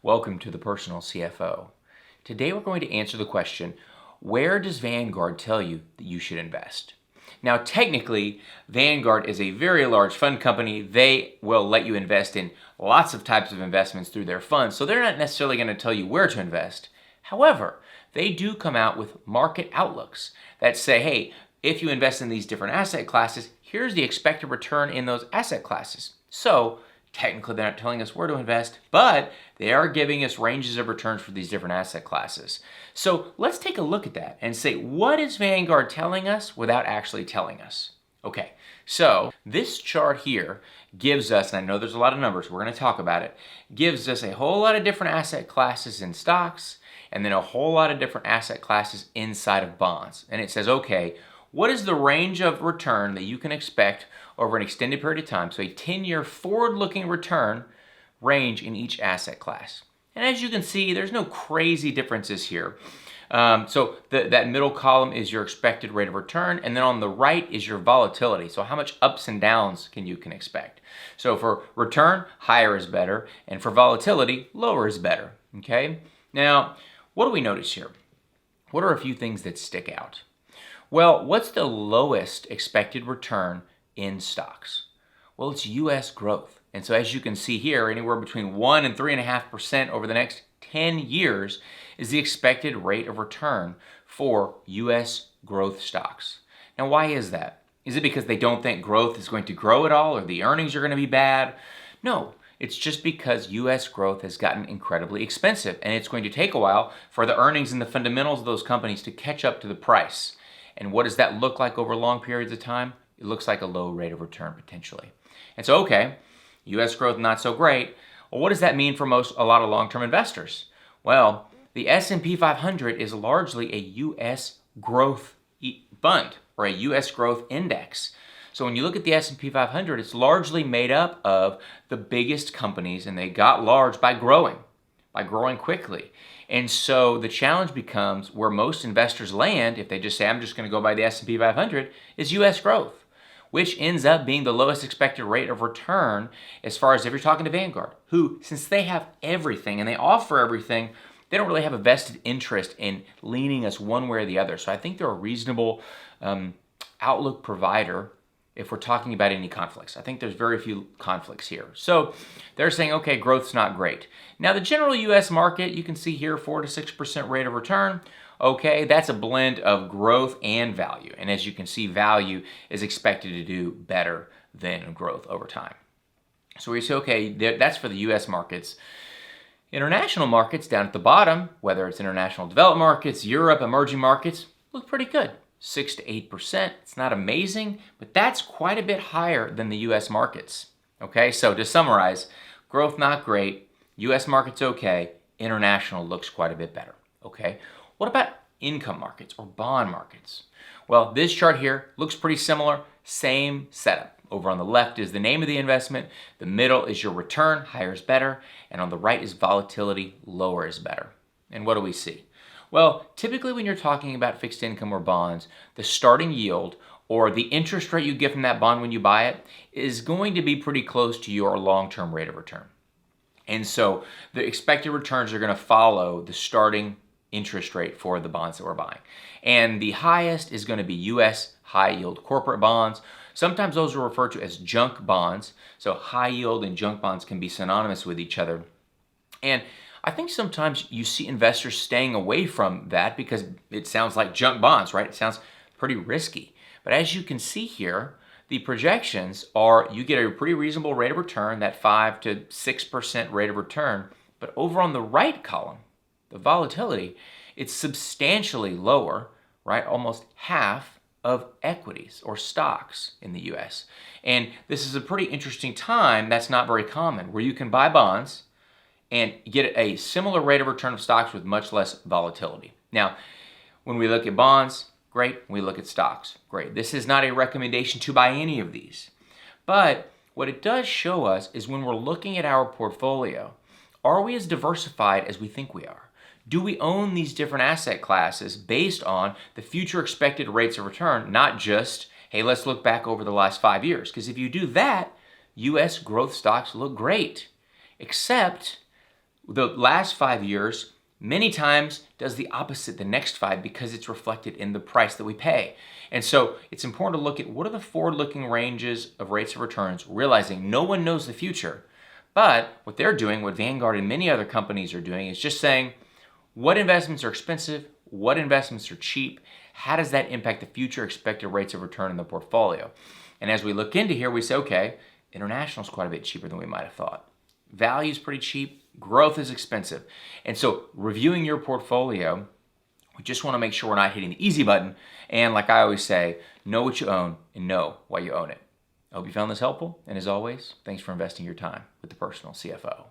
Welcome to the Personal CFO. Today we're going to answer the question, where does Vanguard tell you that you should invest? Now technically, Vanguard is a very large fund company. They will let you invest in lots of types of investments through their funds, so they're not necessarily going to tell you where to invest. However, they do come out with market outlooks that say, hey, if you invest in these different asset classes, here's the expected return in those asset classes. So technically, they're not telling us where to invest, but they are giving us ranges of returns for these different asset classes. So let's take a look at that and say, what is Vanguard telling us without actually telling us? Okay, so this chart here gives us, and I know there's a lot of numbers, we're going to talk about it, gives us a whole lot of different asset classes in stocks, and then a whole lot of different asset classes inside of bonds. And it says, okay, what is the range of return that you can expect over an extended period of time? So a 10-year forward-looking return range in each asset class. And as you can see, there's no crazy differences here. So that middle column is your expected rate of return, and then on the right is your volatility. So how much ups and downs you can expect. So for return, higher is better, and for volatility, lower is better. Okay? Now, what do we notice here? What are a few things that stick out? Well, what's the lowest expected return in stocks? Well, it's U.S. growth. And so as you can see here, anywhere between 1 and 3.5% over the next 10 years is the expected rate of return for U.S. growth stocks. Now, why is that? Is it because they don't think growth is going to grow at all or the earnings are going to be bad? No, it's just because U.S. growth has gotten incredibly expensive, and it's going to take a while for the earnings and the fundamentals of those companies to catch up to the price. And what does that look like over long periods of time? It looks like a low rate of return potentially. And so, okay, U.S. growth not so great. Well, what does that mean for a lot of long-term investors? Well, the S&P 500 is largely a U.S. growth fund or a U.S. growth index. So when you look at the S&P 500, it's largely made up of the biggest companies, and they got large by growing quickly. And so the challenge becomes where most investors land, if they just say, I'm just going to go by the S&P 500, is U.S. growth, which ends up being the lowest expected rate of return as far as if you're talking to Vanguard, who, since they have everything and they offer everything, they don't really have a vested interest in leaning us one way or the other. So I think they're a reasonable outlook provider if we're talking about any conflicts. I think there's very few conflicts here. So they're saying, okay, growth's not great. Now the general U.S. market, you can see here 4 to 6% rate of return. Okay, that's a blend of growth and value. And as you can see, value is expected to do better than growth over time. So we say, okay, that's for the U.S. markets. International markets down at the bottom, whether it's international developed markets, Europe, emerging markets, look pretty good. 6 to 8%. It's not amazing, but that's quite a bit higher than the U.S. markets. Okay, so to summarize, growth not great, U.S. markets okay, international looks quite a bit better. Okay, what about income markets or bond markets? Well, this chart here looks pretty similar, same setup. Over on the left is the name of the investment, the middle is your return, higher is better, and on the right is volatility, lower is better. And what do we see? Well, typically when you're talking about fixed income or bonds, the starting yield or the interest rate you get from that bond when you buy it is going to be pretty close to your long-term rate of return. And so the expected returns are going to follow the starting interest rate for the bonds that we're buying. And the highest is going to be U.S. high-yield corporate bonds. Sometimes those are referred to as junk bonds. So high yield and junk bonds can be synonymous with each other. And I think sometimes you see investors staying away from that because it sounds like junk bonds, right? It sounds pretty risky. But as you can see here, the projections are you get a pretty reasonable rate of return, that 5 to 6% rate of return. But over on the right column, the volatility, it's substantially lower, right? Almost half of equities or stocks in the U.S. And this is a pretty interesting time that's not very common, where you can buy bonds and get a similar rate of return of stocks with much less volatility. Now, when we look at bonds, great. When we look at stocks, great. This is not a recommendation to buy any of these. But what it does show us is when we're looking at our portfolio, are we as diversified as we think we are? Do we own these different asset classes based on the future expected rates of return, not just, hey, let's look back over the last 5 years? Because if you do that, U.S. growth stocks look great, except The last 5 years many times does the opposite the next 5 because it's reflected in the price that we pay. And so it's important to look at what are the forward-looking ranges of rates of returns, realizing no one knows the future. But what they're doing, what Vanguard and many other companies are doing, is just saying what investments are expensive, what investments are cheap, how does that impact the future expected rates of return in the portfolio? And as we look into here, we say, okay, international is quite a bit cheaper than we might have thought. Value is pretty cheap, growth is expensive. And so reviewing your portfolio, we just want to make sure we're not hitting the easy button. And like I always say, know what you own and know why you own it. I hope you found this helpful. And as always, thanks for investing your time with the Personal CFO.